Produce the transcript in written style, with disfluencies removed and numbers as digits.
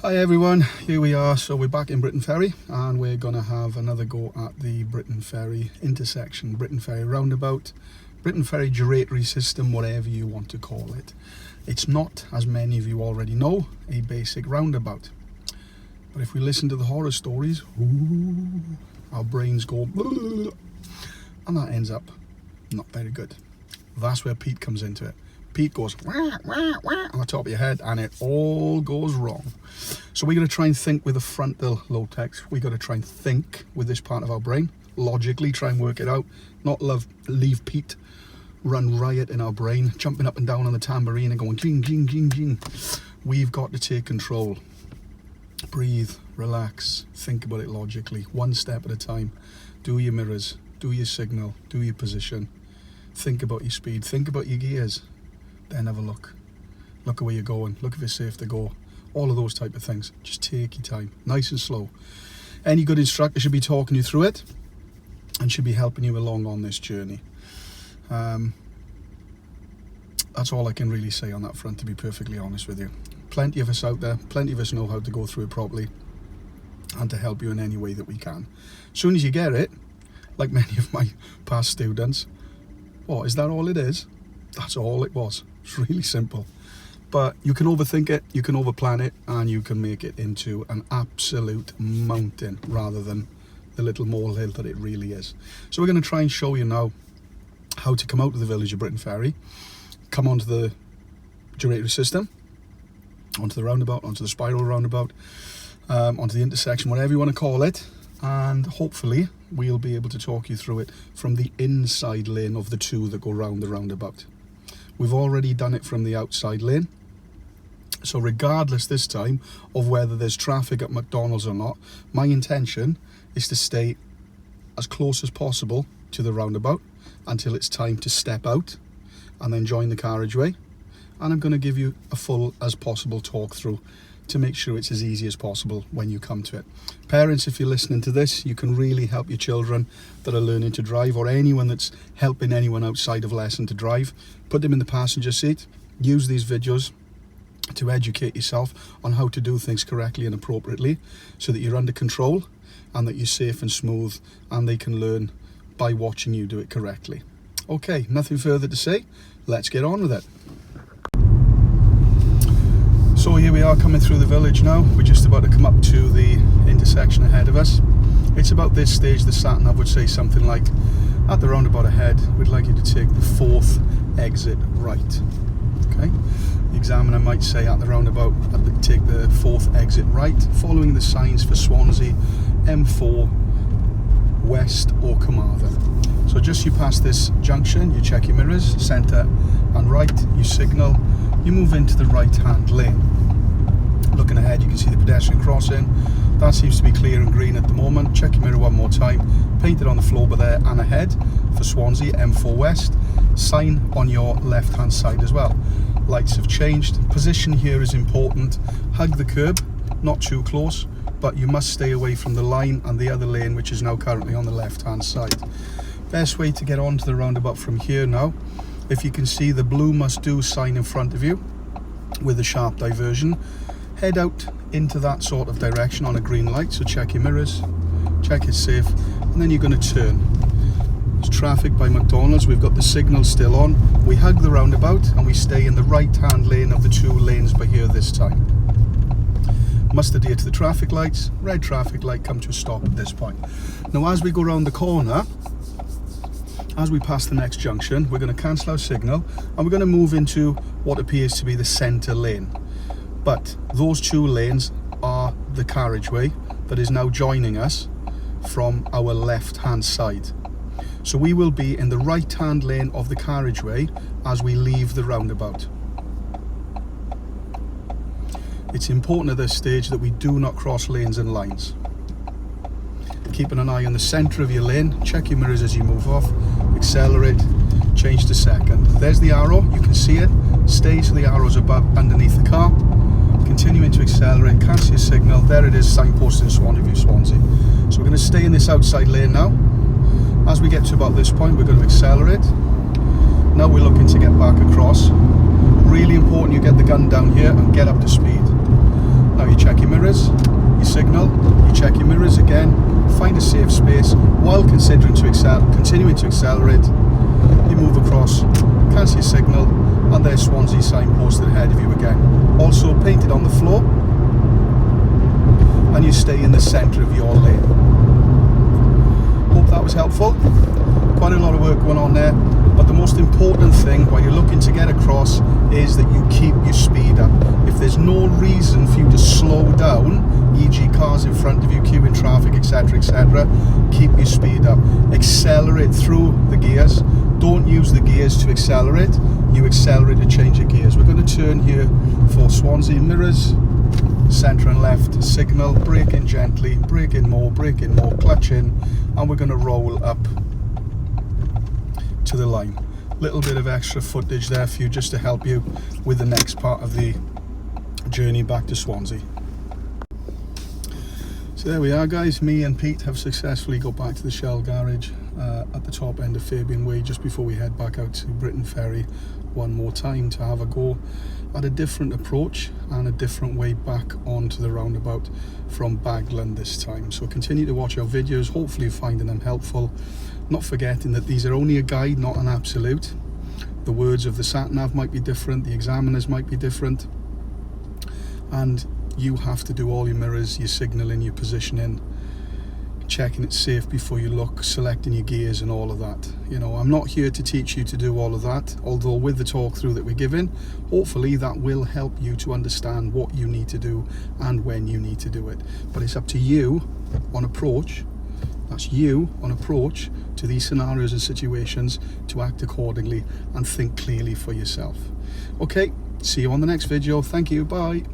Hi everyone, here we are. So we're back in Briton Ferry and we're going to have another go at the Briton Ferry intersection, Briton Ferry Roundabout, Briton Ferry gyratory system, whatever you want to call it. It's not, as many of you already know, a basic roundabout. But if we listen to the horror stories, our brains go and that ends up not very good. That's where Pete comes into it. Pete goes wah, wah, wah, on the top of your head and it all goes wrong. So we're going to try and think with the frontal lobe-tex. We've got to try and think with this part of our brain, logically try and work it out, not leave Pete run riot in our brain, jumping up and down on the tambourine and going jing, jing, jing, jing. We've got to take control. Breathe, relax, think about it logically, one step at a time. Do your mirrors, do your signal, do your position. Think about your speed, think about your gears. Then have a look at where you're going, look if it's safe to go, all of those type of things. Just take your time, nice and slow. Any good instructor should be talking you through it and should be helping you along on this journey. That's all I can really say on that front, to be perfectly honest with you. Plenty of us out there, plenty of us know how to go through it properly and to help you in any way that we can. As soon as you get it, like many of my past students, what, is that all it is? That's all it was. It's really simple. But you can overthink it, you can overplan it, and you can make it into an absolute mountain rather than the little molehill that it really is. So we're going to try and show you now how to come out of the village of Briton Ferry, come onto the gyratory system, onto the roundabout, onto the spiral roundabout, onto the intersection, whatever you want to call it, and hopefully we'll be able to talk you through it from the inside lane of the two that go round the roundabout. We've already done it from the outside lane, so regardless this time of whether there's traffic at McDonald's or not, my intention is to stay as close as possible to the roundabout until it's time to step out and then join the carriageway. And I'm going to give you a full as possible talk through to make sure it's as easy as possible when you come to it. Parents, if you're listening to this, you can really help your children that are learning to drive, or anyone that's helping anyone outside of lesson to drive. Put them in the passenger seat. Use these videos to educate yourself on how to do things correctly and appropriately so that you're under control and that you're safe and smooth, and they can learn by watching you do it correctly. Okay, nothing further to say. Let's get on with it. So here we are coming through the village now. We're just about to come up to the intersection ahead of us. It's about this stage the sat-nav would say something like, at the roundabout ahead, we'd like you to take the 4th exit right. Okay, the examiner might say at the roundabout, take the 4th exit right, following the signs for Swansea, M4, West or Carmarthen. So just you pass this junction, you check your mirrors, centre and right, you signal, you move into the right hand lane. Looking ahead, you can see the pedestrian crossing. That seems to be clear and green at the moment. Check your mirror one more time. Painted on the floor by there and ahead for Swansea, M4 West. Sign on your left hand side as well. Lights have changed. Position here is important. Hug the curb, not too close, but you must stay away from the line and the other lane, which is now currently on the left hand side. Best way to get onto the roundabout from here now, if you can see the blue must do sign in front of you with a sharp diversion, head out into that sort of direction on a green light. So check your mirrors, check it's safe, and then you're going to turn. There's traffic by McDonald's, we've got the signal still on. We hug the roundabout and we stay in the right hand lane of the two lanes by here this time. Must adhere to the traffic lights. Red traffic light, come to a stop at this point. Now as we go around the corner, as we pass the next junction, we're going to cancel our signal and we're going to move into what appears to be the centre lane. But those two lanes are the carriageway that is now joining us from our left hand side. So we will be in the right hand lane of the carriageway as we leave the roundabout. It's important at this stage that we do not cross lanes and lines. Keeping an eye on the centre of your lane, check your mirrors as you move off, accelerate, change to second. There's the arrow, you can see it, stay so the arrow's above underneath the car, continuing to accelerate, cancel your signal, there it is, signpost in Swansea. So we're going to stay in this outside lane now. As we get to about this point, we're going to accelerate. Now we're looking to get back across. Really important you get the gun down here and get up to speed. Now you check your mirrors, you signal, you check your mirrors again, find a safe space while continuing to accelerate. You move across, cancel your signal, and there's Swansea signposted ahead of you again. Also painted on the floor, and you stay in the centre of your lane. Hope that was helpful. Quite a lot of work going on there, but the most important thing while you're looking to get across is that you keep your speed up. If there's no reason for you to slow down, e.g. cars in front of you, queuing traffic, etc, etc, keep your speed up. Accelerate through the gears. Don't use the gears to accelerate, you accelerate to change your gears. We're going to turn here for Swansea. Mirrors, centre and left, signal, brake in gently, brake in more, clutch in, and we're going to roll up to the line. Little bit of extra footage there for you just to help you with the next part of the journey back to Swansea. So there we are, guys. Me and Pete have successfully got back to the Shell garage at the top end of Fabian Way just before we head back out to Briton Ferry one more time to have a go at a different approach and a different way back onto the roundabout from Bagland this time. So continue to watch our videos, hopefully finding them helpful. Not forgetting that these are only a guide, not an absolute. The words of the sat-nav might be different, the examiners might be different, and you have to do all your mirrors, your signalling, your positioning, checking it's safe before you look, selecting your gears and all of that. You know, I'm not here to teach you to do all of that, although with the talk through that we're giving, hopefully that will help you to understand what you need to do and when you need to do it. But it's up to you on approach. That's you on approach to these scenarios and situations to act accordingly and think clearly for yourself. Okay, see you on the next video. Thank you. Bye.